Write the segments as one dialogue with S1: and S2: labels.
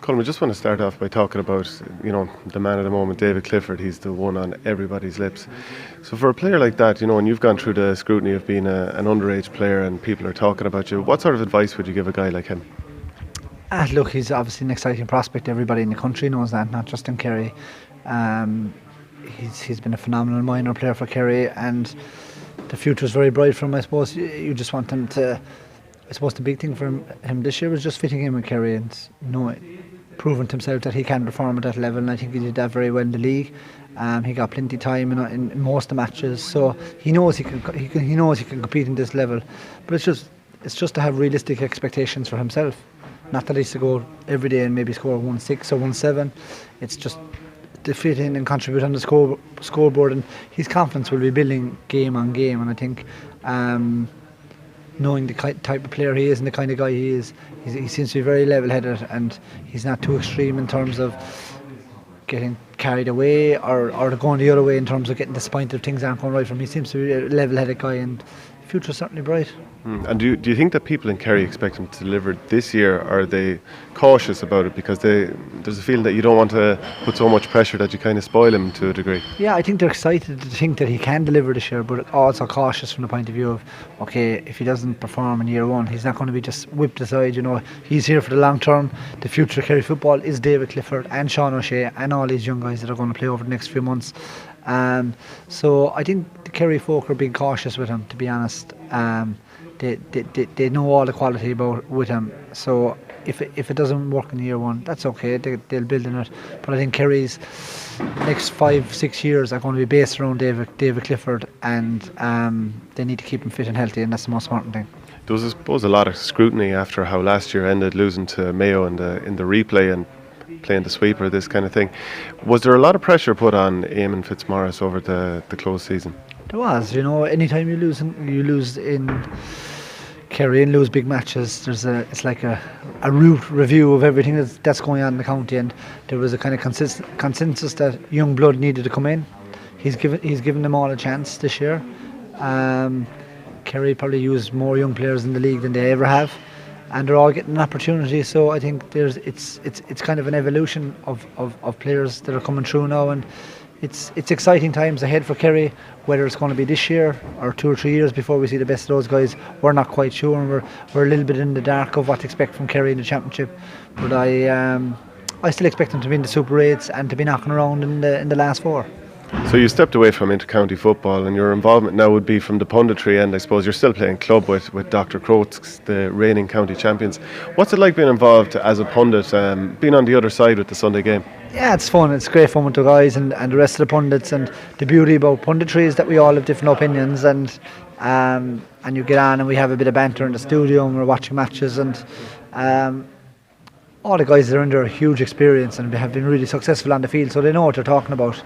S1: Colm, I just want to start off by talking about, the man of the moment, David Clifford. He's the one on everybody's lips. So for a player like that, and you've gone through the scrutiny of being an underage player and people are talking about you, what sort of advice would you give a guy like him?
S2: Look, he's obviously an exciting prospect. Everybody in the country knows that, not just in Kerry. He's been a phenomenal minor player for Kerry, and the future is very bright for him. I suppose you just want him to. I suppose the big thing for him this year was just fitting in with Kerry and proving to himself that he can perform at that level. And I think he did that very well in the league. He got plenty of time in most of the matches, so he knows he can compete in this level. But it's just to have realistic expectations for himself. Not that he's to go every day and maybe score 1-6 or 1-7. It's just to fit in and contribute on the scoreboard, and his confidence will be building game on game. And I think knowing the type of player he is and the kind of guy he is, he seems to be very level-headed, and he's not too extreme in terms of getting carried away or going the other way in terms of getting disappointed if things aren't going right for him. He seems to be a level-headed guy, and the future's certainly bright.
S1: And do you think that people in Kerry expect him to deliver this year, or are they cautious about it because there's a feeling that you don't want to put so much pressure that you kind of spoil him to a degree?
S2: Yeah, I think they're excited to think that he can deliver this year, but also cautious from the point of view of, okay, if he doesn't perform in year one, he's not going to be just whipped aside. He's here for the long term. The future of Kerry football is David Clifford and Sean O'Shea and all these young guys that are going to play over the next few months. So I think the Kerry folk are being cautious with him, to be honest. They know all the quality with him. So if it doesn't work in year one, that's okay. They'll build on it. But I think Kerry's next 5-6 years are going to be based around David Clifford, and they need to keep him fit and healthy, and that's the most important thing.
S1: There was, I suppose, a lot of scrutiny after how last year ended, losing to Mayo in the replay and playing the sweeper, this kind of thing. Was there a lot of pressure put on Eamon Fitzmaurice over the close season?
S2: There was. Anytime you lose in Kerry and lose big matches, it's like a root review of everything that's going on in the county, and there was a kind of consensus that Youngblood needed to come in. He's given them all a chance this year. Kerry probably used more young players in the league than they ever have, and they're all getting an opportunity. So I think it's kind of an evolution of players that are coming through now, and it's exciting times ahead for Kerry. Whether it's going to be this year or 2 or 3 years before we see the best of those guys, we're not quite sure, and we're a little bit in the dark of what to expect from Kerry in the championship. But I still expect them to be in the Super 8s and to be knocking around in the last 4.
S1: So you stepped away from inter-county football, and your involvement now would be from the punditry end. I suppose you're still playing club with Dr Crokes, the reigning county champions. What's it like being involved as a pundit, being on the other side with the Sunday game?
S2: Yeah, it's fun. It's great fun with the guys and the rest of the pundits. And the beauty about punditry is that we all have different opinions, and you get on and we have a bit of banter in the studio and we're watching matches, and all the guys that are under a huge experience and have been really successful on the field, so they know what they're talking about.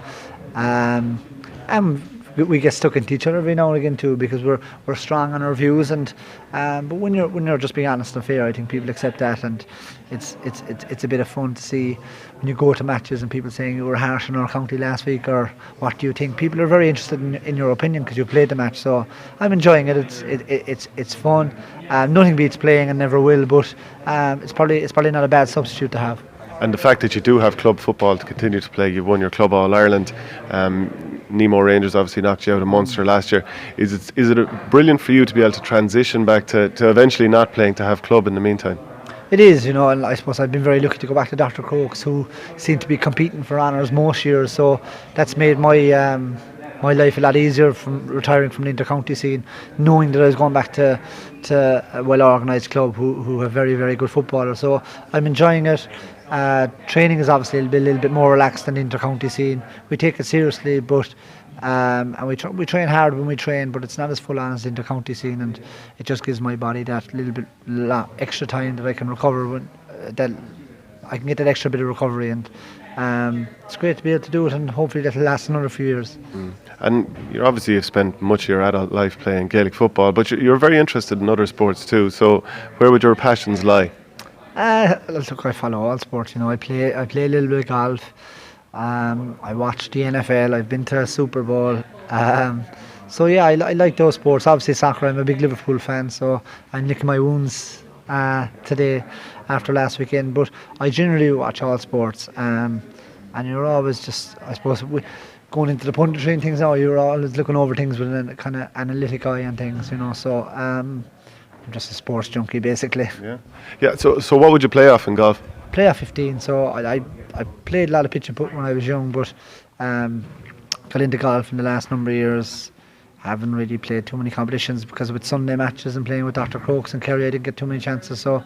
S2: And we get stuck into each other every now and again too, because we're strong on our views, and but when you're just being honest and fair, I think people accept that, and it's a bit of fun to see when you go to matches and people saying you were harsh on our county last week, or what do you think. People are very interested in your opinion because you played the match, so I'm enjoying it. It's fun. Nothing beats playing, and never will, but it's probably not a bad substitute to have.
S1: And the fact that you do have club football to continue to play, you've won your Club All-Ireland. Nemo Rangers obviously knocked you out of Munster last year. Is it brilliant for you to be able to transition back to eventually not playing, to have club in the meantime?
S2: It is, and I suppose I've been very lucky to go back to Dr Crokes, who seem to be competing for honours most years, so that's made my life a lot easier from retiring from the inter-county scene, knowing that I was going back to a well-organised club who have very, very good footballers. So I'm enjoying it. Training is obviously a little bit more relaxed than the inter-county scene. We take it seriously, but and we train hard when we train, but it's not as full on as the inter-county scene, and it just gives my body that little bit extra time that I can recover, that I can get that extra bit of recovery, and it's great to be able to do it, and hopefully that'll last another few years.
S1: And you obviously have spent much of your adult life playing Gaelic football, but you're very interested in other sports too, so where would your passions lie?
S2: Look, I follow all sports. I play a little bit of golf. I watch the NFL. I've been to a Super Bowl. So yeah, I like those sports. Obviously soccer. I'm a big Liverpool fan, so I'm licking my wounds today after last weekend. But I generally watch all sports, and you're always just, I suppose, going into the punditry and things now, you're always looking over things with a kind of analytic eye and things, so I'm just a sports junkie basically.
S1: Yeah. So what would you play off in golf?
S2: Play off 15, so I played a lot of pitch and putt when I was young, but got into golf in the last number of years. Haven't really played too many competitions because with Sunday matches and playing with Dr Crokes and Kerry, I didn't get too many chances. So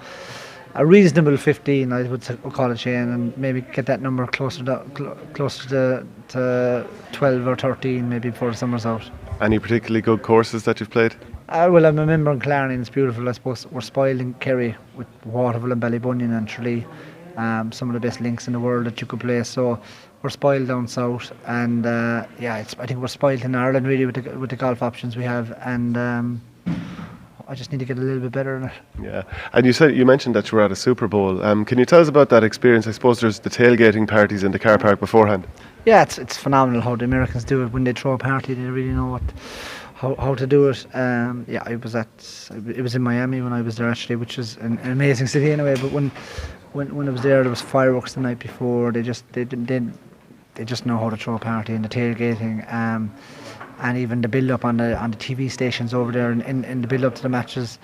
S2: a reasonable 15, I would call it, Shane, and maybe get that number closer to 12 or 13 maybe before the summer's out.
S1: Any particularly good courses that you've played?
S2: Well, I'm a member in Clarny, it's beautiful. I suppose we're spoiled in Kerry with Waterville and Ballybunion and Tralee, some of the best links in the world that you could play. So we're spoiled down south, and I think we're spoiled in Ireland really with the golf options we have, and I just need to get a little bit better in it.
S1: Yeah, and you mentioned that you were at a Super Bowl. Can you tell us about that experience? I suppose there's the tailgating parties in the car park beforehand.
S2: Yeah, it's phenomenal how the Americans do it. When they throw a party, they really know how to do it. It was in Miami when I was there actually, which is an amazing city anyway. But when I was there was fireworks the night before. They just know how to throw a party, and the tailgating, and even the build up on the TV stations over there in the build up to the matches.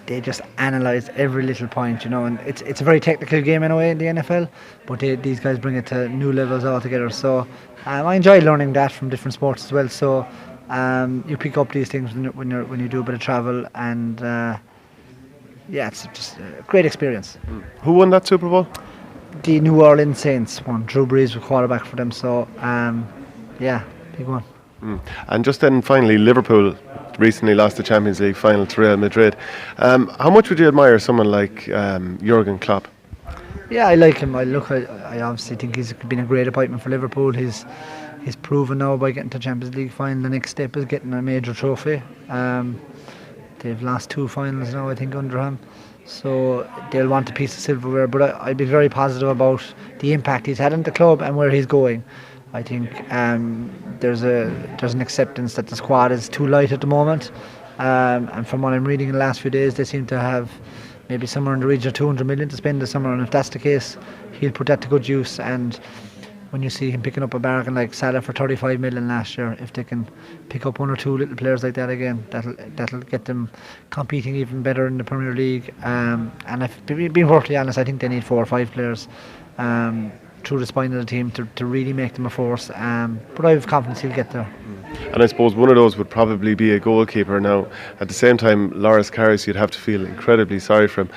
S2: They just analyse every little point, and it's a very technical game in a way in the NFL, but these guys bring it to new levels altogether. So I enjoy learning that from different sports as well. So you pick up these things when you do a bit of travel, and it's just a great experience.
S1: Who won that Super Bowl?
S2: The New Orleans Saints won. Drew Brees was quarterback for them. So big one.
S1: And just then finally, Liverpool recently lost the Champions League final to Real Madrid. How much would you admire someone like Jurgen Klopp?
S2: Yeah, I like him. I obviously think he's been a great appointment for Liverpool. He's proven now by getting to Champions League final, the next step is getting a major trophy. They've lost 2 finals now, I think, under him. So they'll want a piece of silverware. But I'd be very positive about the impact he's had on the club and where he's going. I think there's an acceptance that the squad is too light at the moment, and from what I'm reading in the last few days, they seem to have maybe somewhere in the region of 200 million to spend this summer, and if that's the case, he'll put that to good use. And when you see him picking up a bargain like Salah for 35 million last year, if they can pick up 1 or 2 little players like that again, that'll get them competing even better in the Premier League. And if being perfectly honest, I think they need 4 or 5 players through the spine of the team to really make them a force, but I have confidence he'll get there.
S1: And I suppose one of those would probably be a goalkeeper. Now at the same time, Loris Karius, you'd have to feel incredibly sorry for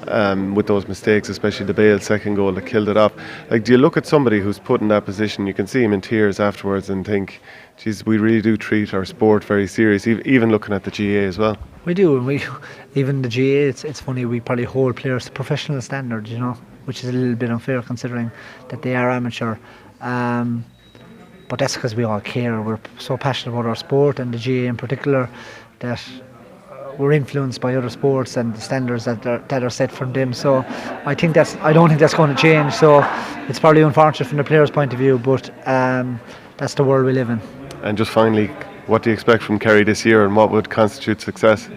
S1: him with those mistakes, especially the Bale second goal that killed it off. Like, do you look at somebody who's put in that position, you can see him in tears afterwards and think, geez, we really do treat our sport very serious, even looking at the GA as well?
S2: We do, and even the GA, it's funny, we probably hold players to professional standards, which is a little bit unfair considering that they are amateur. But that's because we all care. We're so passionate about our sport, and the GA in particular, that we're influenced by other sports and the standards that are set from them. So I don't think that's going to change. So it's probably unfortunate from the players' point of view, but that's the world we live in.
S1: And just finally, what do you expect from Kerry this year, and what would constitute success?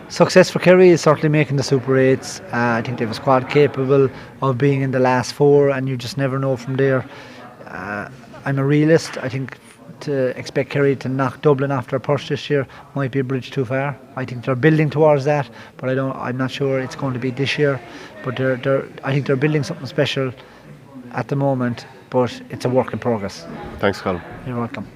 S2: Success for Kerry is certainly making the Super 8s. I think they have a squad capable of being in the last 4, and you just never know from there. I'm a realist. I think to expect Kerry to knock Dublin off their purse this year might be a bridge too far. I think they're building towards that, but I'm not sure it's going to be this year. But I think they're building something special at the moment, but it's a work in progress.
S1: Thanks, Colm.
S2: You're welcome.